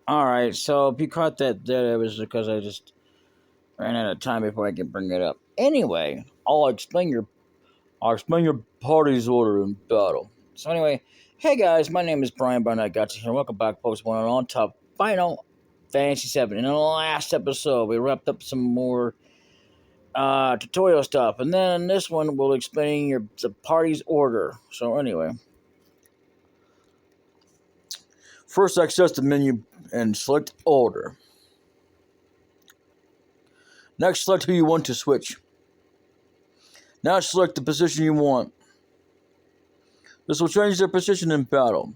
Alright, so if you caught that there, it was because I just ran out of time before I could bring it up. Anyway, I'll explain your party's order in battle. So anyway, hey guys, my name is Brian Barnett Gotcha here. Welcome back, folks. One on top Final Fantasy 7. In the last episode, we wrapped up some more tutorial stuff, and then in this one we'll explain the party's order. So anyway, first access the menu and select order. Next, select who you want to switch. Now select the position you want. This will change their position in battle.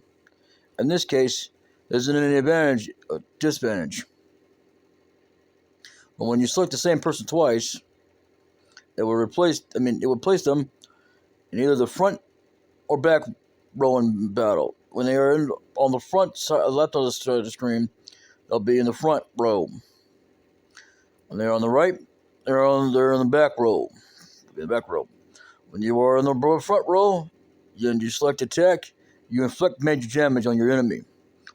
In this case, there's an advantage or disadvantage. But when you select the same person twice, it will place them in either the front or back row in battle. When they are on the front side, left of the screen, they'll be in the front row. When they're on the right, they're in the back row. In the back row. When you are in the front row, you select attack. You inflict major damage on your enemy,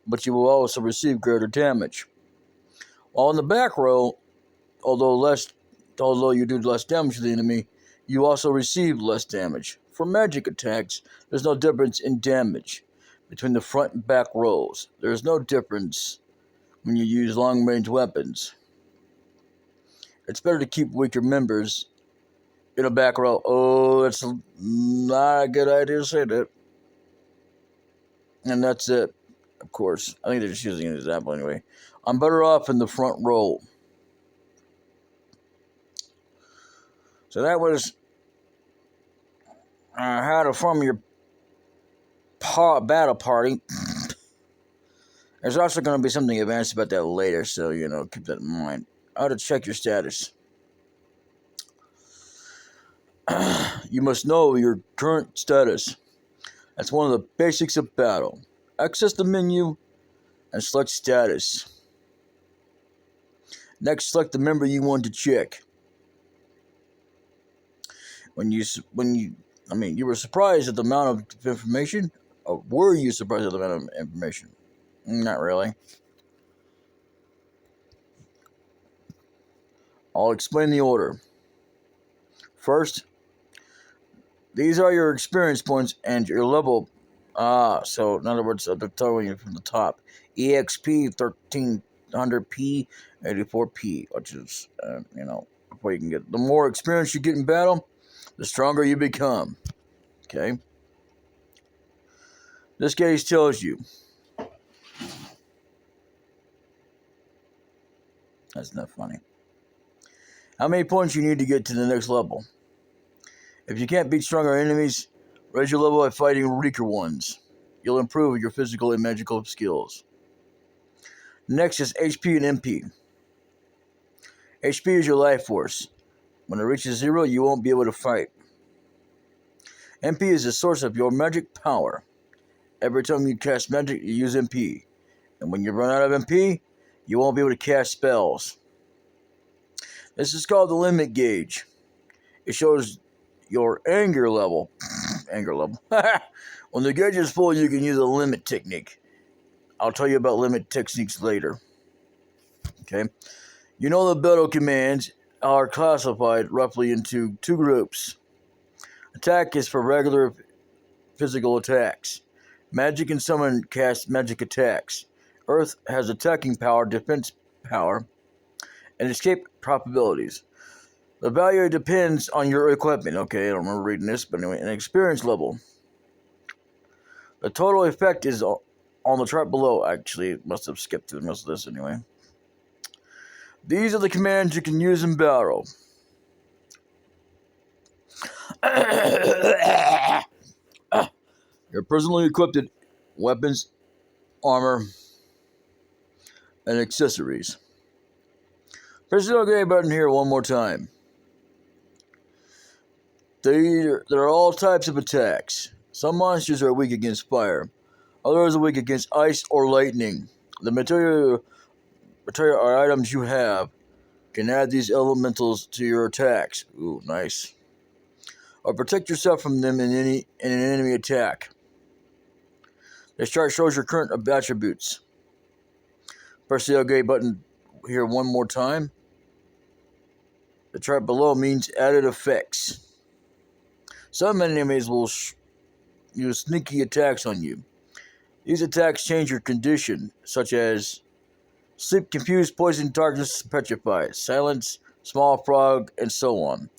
but you will also receive greater damage. While in the back row, although you do less damage to the enemy, you also receive less damage. For magic attacks, there's no difference in damage between the front and back rows. There is no difference when you use long-range weapons. It's better to keep weaker members in a back row. Oh, that's not a good idea to say that. And that's it, of course. I think they're just using an example anyway. I'm better off in the front row. So that was how to form your battle party. There's also going to be something advanced about that later, so, keep that in mind. How to check your status. You must know your current status. That's one of the basics of battle. Access the menu and select status. Next, select the member you want to check. You were surprised at the amount of information? Or were you surprised at the amount of information? Not really. I'll explain the order. First, these are your experience points and your level. So in other words, they're telling you from the top. EXP 1300P, 84P, which is, before you can get. The more experience you get in battle, the stronger you become. Okay? This case tells you. That's not funny. How many points you need to get to the next level. If you can't beat stronger enemies, raise your level by fighting weaker ones. You'll improve your physical and magical skills. Next is HP and MP. HP is your life force. When it reaches 0, you won't be able to fight. MP is the source of your magic power. Every time you cast magic, you use MP. And when you run out of MP, you won't be able to cast spells. This is called the limit gauge. It shows your anger level. Anger level. When the gauge is full, you can use a limit technique. I'll tell you about limit techniques later. Okay? You know the battle commands are classified roughly into two groups. Attack is for regular physical attacks. Magic and summon cast magic attacks. Earth has attacking power, defense power, and escape probabilities. The value depends on your equipment. Okay, I don't remember reading this, but anyway, an experience level. The total effect is on the chart below. Actually, must have skipped through most of this anyway. These are the commands you can use in battle. Your personally equipped weapons, armor, and accessories. Press the OK button here one more time. There are all types of attacks. Some monsters are weak against fire. Others are weak against ice or lightning. The material or items you have can add these elementals to your attacks. Ooh, nice. Or protect yourself from them in an enemy attack. This chart shows your current attributes. Press the OK button here one more time. The chart below means added effects. Some enemies will use sneaky attacks on you. These attacks change your condition, such as sleep, confuse, poison, darkness, petrify, silence, small frog, and so on.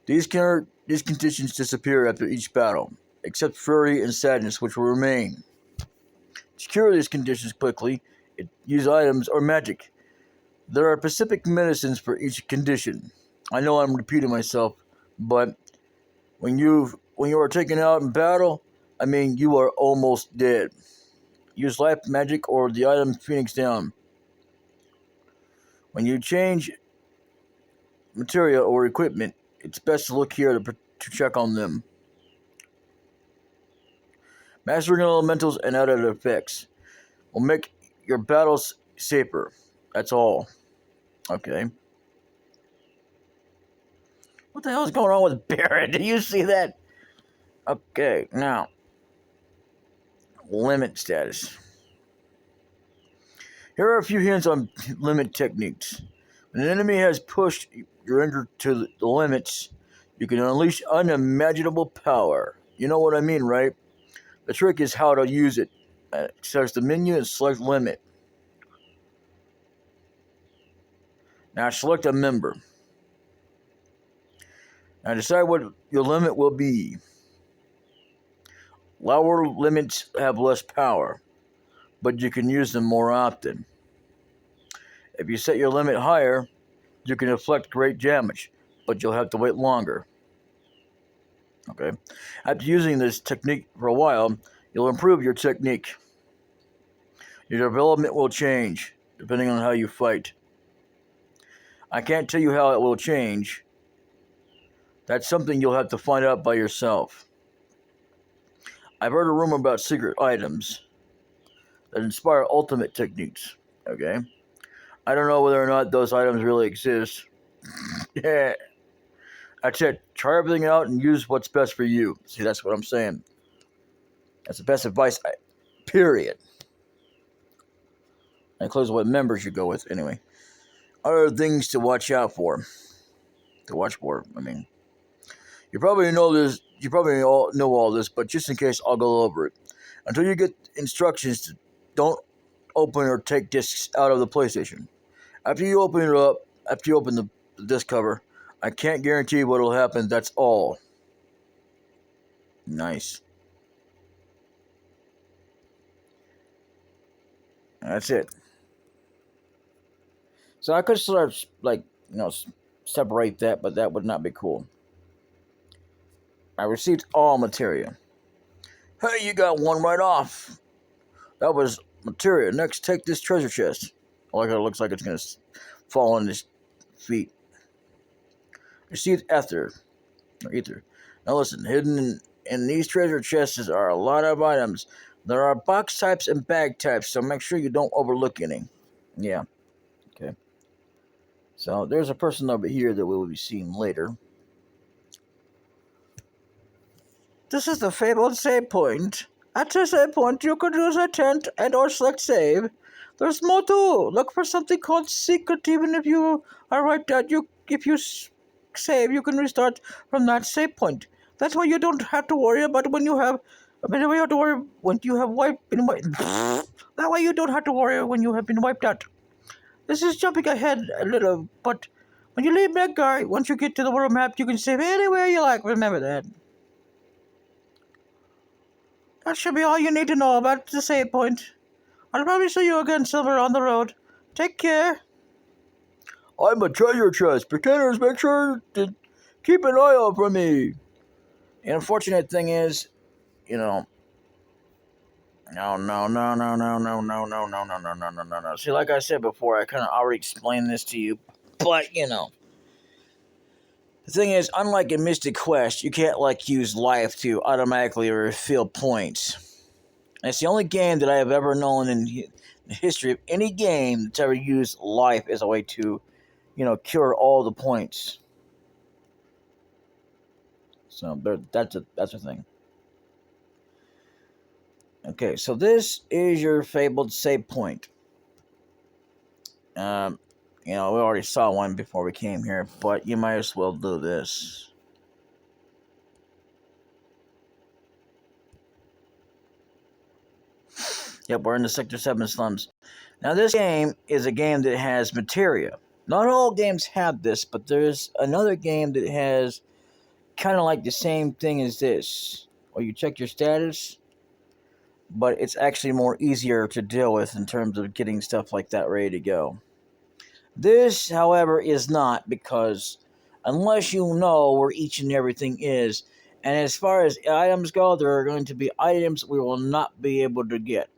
These conditions disappear after each battle, except fury and sadness, which will remain. To cure these conditions quickly, use items or magic. There are specific medicines for each condition. I know I'm repeating myself, but when you are taken out in battle, you are almost dead. Use life magic or the item Phoenix Down. When you change material or equipment, it's best to look here to check on them. Mastering elementals and added effects will make your battles safer. That's all. Okay. What the hell is going on with Barret? Did you see that? Okay, now. Limit status. Here are a few hints on limit techniques. When an enemy has pushed your ender to the limits, you can unleash unimaginable power. You know what I mean, right? The trick is how to use it. Select the menu and select limit. Now select a member. Now decide what your limit will be. Lower limits have less power, but you can use them more often. If you set your limit higher, you can inflict great damage, but you'll have to wait longer. Okay. After using this technique for a while, you'll improve your technique. Your development will change, depending on how you fight. I can't tell you how it will change. That's something you'll have to find out by yourself. I've heard a rumor about secret items that inspire ultimate techniques. Okay? I don't know whether or not those items really exist. Yeah. That's it. Try everything out and use what's best for you. See, that's what I'm saying. That's the best advice, period. That includes what members you go with, anyway. Other things to watch out for. You probably know this. You probably all know all this, but just in case, I'll go over it. Until you get instructions, don't open or take discs out of the PlayStation. After you open it up, after you open the disc cover, I can't guarantee what will happen. That's all. Nice. That's it. So I could sort of, separate that, but that would not be cool. I received all materia. Hey, you got one right off. That was materia. Next, take this treasure chest. Like it looks like it's going to fall on his feet. Received ether. Now listen, hidden in these treasure chests are a lot of items. There are box types and bag types, so make sure you don't overlook any. Yeah. Okay. So there's a person over here that we will be seeing later. This is the fabled save point. At the save point, you could use a tent and or select save. There's more too. Look for something called secret. Even if you are wiped out, if you save, you can restart from that save point. That's why you don't have to worry about when you have. You have to worry when you have been wiped. That way you don't have to worry when you have been wiped out. This is jumping ahead a little, but when you leave Midgar, once you get to the world map, you can save anywhere you like. Remember that. That should be all you need to know about the save point. I'll probably see you again, Silver, on the road. Take care. I'm a treasure chest. Pretenders, make sure to keep an eye out for me. The unfortunate thing is, no. See, like I said before, I kind of already explained this to you, but, The thing is, unlike in Mystic Quest, you can't, use life to automatically refill points. And it's the only game that I have ever known in the history of any game that's ever used life as a way to, cure all the points. So that's a thing. Okay, so this is your fabled save point. We already saw one before we came here, but you might as well do this. Yep, we're in the Sector 7 slums. Now, this game is a game that has materia. Not all games have this, but there's another game that has kind of like the same thing as this, where you check your status, but it's actually more easier to deal with in terms of getting stuff like that ready to go. This, however, is not, because unless you know where each and everything is, and as far as items go, there are going to be items we will not be able to get.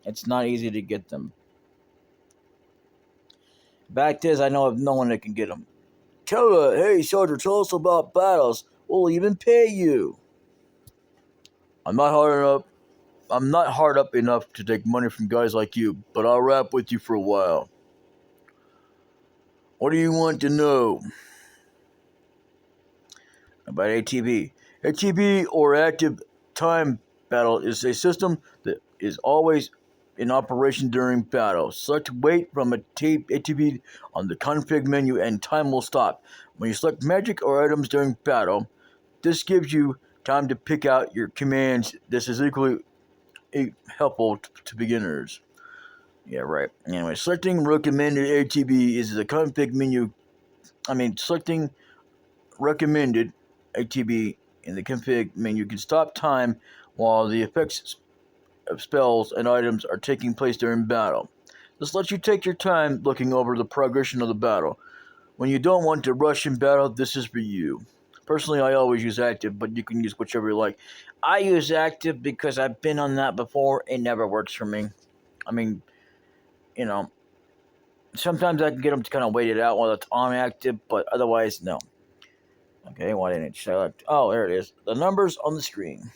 It's not easy to get them. Fact is, I know of no one that can get them. Hey, soldier, tell us about battles. We'll even pay you. I'm not hard up enough to take money from guys like you, but I'll rap with you for a while. What do you want to know about ATB? ATB, or Active Time Battle, is a system that is always in operation during battle. Select wait from ATB on the config menu and time will stop. When you select magic or items during battle, this gives you time to pick out your commands. This is equally helpful to beginners. Yeah, right. Anyway, selecting recommended ATB is the config menu. Selecting recommended ATB in the config menu can stop time while the effects of spells and items are taking place during battle. This lets you take your time looking over the progression of the battle. When you don't want to rush in battle, this is for you. Personally, I always use active, but you can use whichever you like. I use active because I've been on that before. It never works for me. Sometimes I can get them to kind of wait it out while it's on active, but otherwise, no. Okay, why didn't it select? Oh, there it is. The numbers on the screen.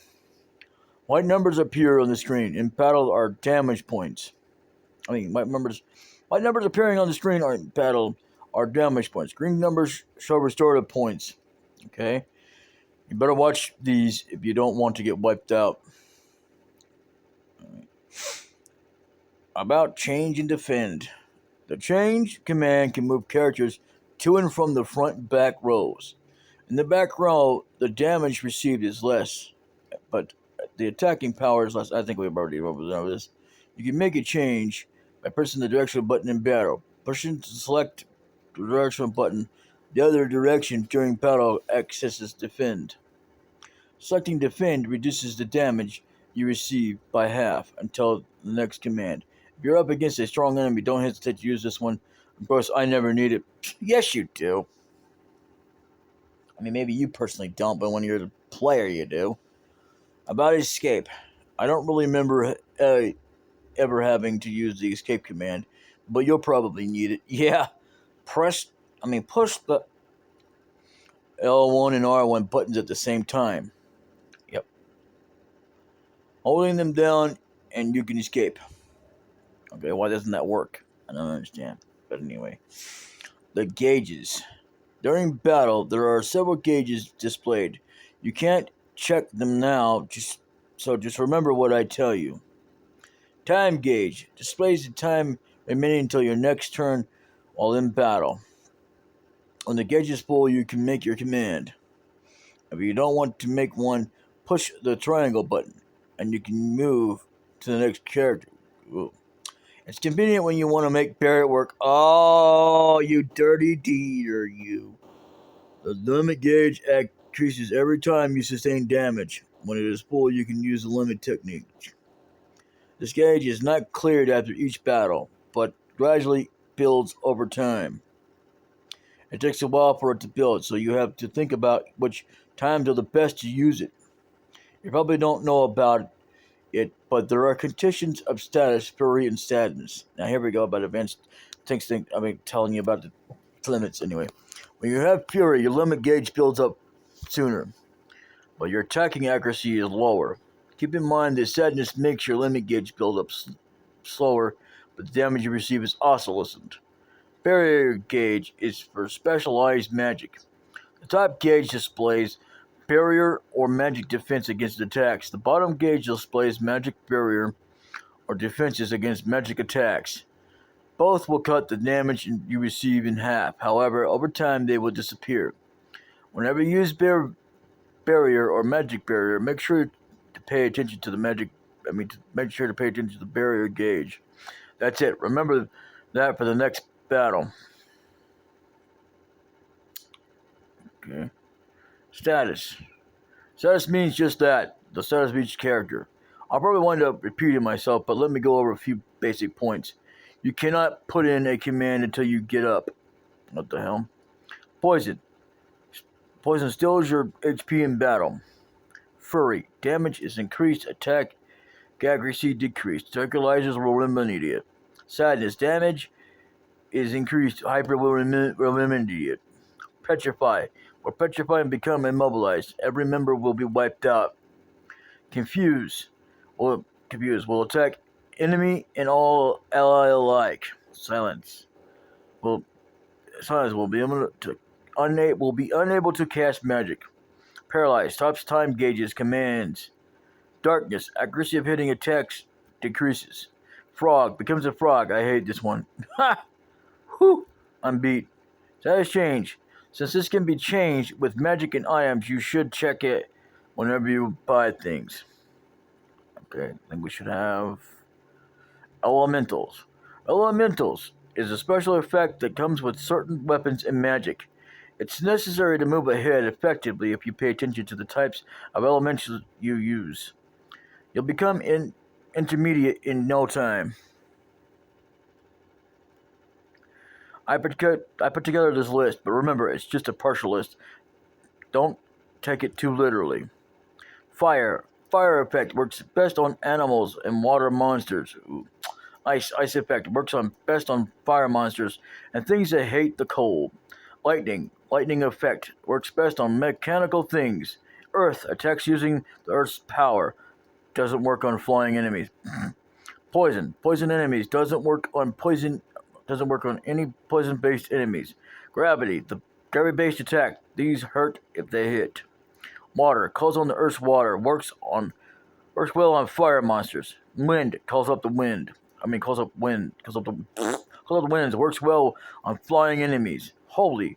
White numbers appear on the screen. In battle are damage points. White numbers appearing on the screen are in battle are damage points. Green numbers show restorative points. Okay? You better watch these if you don't want to get wiped out. About change and defend. The change command can move characters to and from the front and back rows. In the back row, the damage received is less, but the attacking power is less. I think we've already over this. You can make a change by pressing the directional button in battle. Pushing to select the directional button the other direction during battle accesses defend. Selecting defend reduces the damage you receive by half until the next command. If you're up against a strong enemy, don't hesitate to use this one. Of course, I never need it. Yes, you do. Maybe you personally don't, but when you're the player, you do. About escape. I don't really remember ever having to use the escape command, but you'll probably need it. Yeah. Push the L1 and R1 buttons at the same time. Yep. Holding them down and you can escape. Okay, why doesn't that work? I don't understand. But anyway. The gauges. During battle, there are several gauges displayed. You can't check them now, just remember what I tell you. Time gauge displays the time remaining until your next turn while in battle. When the gauge is full, you can make your command. If you don't want to make one, push the triangle button, and you can move to the next character. Ooh. It's convenient when you want to make Barret work. Oh, you dirty deeder, you. The limit gauge increases every time you sustain damage. When it is full, you can use the limit technique. This gauge is not cleared after each battle, but gradually builds over time. It takes a while for it to build, so you have to think about which times are the best to use it. You probably don't know about it, but there are conditions of status, fury, and sadness. Now here we go about advanced things. Telling you about the limits anyway. When you have fury, your limit gauge builds up sooner, but your attacking accuracy is lower. Keep in mind that sadness makes your limit gauge build up slower, but the damage you receive is also lessened. Barrier gauge is for specialized magic. The top gauge displays barrier or magic defense against attacks. The bottom gauge displays magic barrier or defenses against magic attacks. Both will cut the damage you receive in half. However, over time they will disappear. Whenever you use barrier or magic barrier, make sure to pay attention to the make sure to pay attention to the barrier gauge. That's it. Remember that for the next battle. Okay. Status. Status means just that. The status of each character. I'll probably wind up repeating myself, but let me go over a few basic points. You cannot put in a command until you get up. What the hell? Poison. Poison steals your HP in battle. Fury. Damage is increased. Attack accuracy decreased. Tranquilizers will eliminate it. Sadness. Damage is increased. Hyper will eliminate it. Petrify. Will petrify and become immobilized. Every member will be wiped out. Confuse. Will attack enemy and all ally alike. Silence. Silence will be unable to cast magic. Paralyzed. Stops time gauges commands. Darkness. Accuracy of hitting attacks decreases. Frog. Becomes a frog. I hate this one. Ha! Whew! I'm beat. Status change. Since this can be changed with magic and items, you should check it whenever you buy things. Okay, I think we should have Elementals. Elementals is a special effect that comes with certain weapons and magic. It's necessary to move ahead effectively if you pay attention to the types of elementals you use. You'll become intermediate in no time. I put together this list, but remember, it's just a partial list. Don't take it too literally. Fire. Fire effect works best on animals and water monsters. Ooh. Ice effect works best on fire monsters and things that hate the cold. Lightning effect works best on mechanical things. Earth attacks using the Earth's power. Doesn't work on flying enemies. Poison enemies doesn't work on any poison-based enemies. Gravity, the gravity-based attack. These hurt if they hit. Water calls on the Earth's water. Works well on fire monsters. Wind calls up the wind. Calls up the winds. Works well on flying enemies. Holy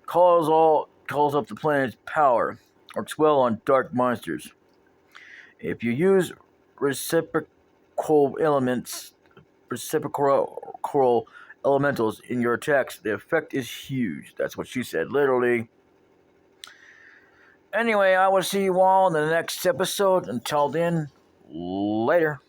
calls up the planet's power. Works well on dark monsters. If you use reciprocal elementals in your attacks, the effect is huge. That's what she said, literally. Anyway, I will see you all in the next episode. Until then, later.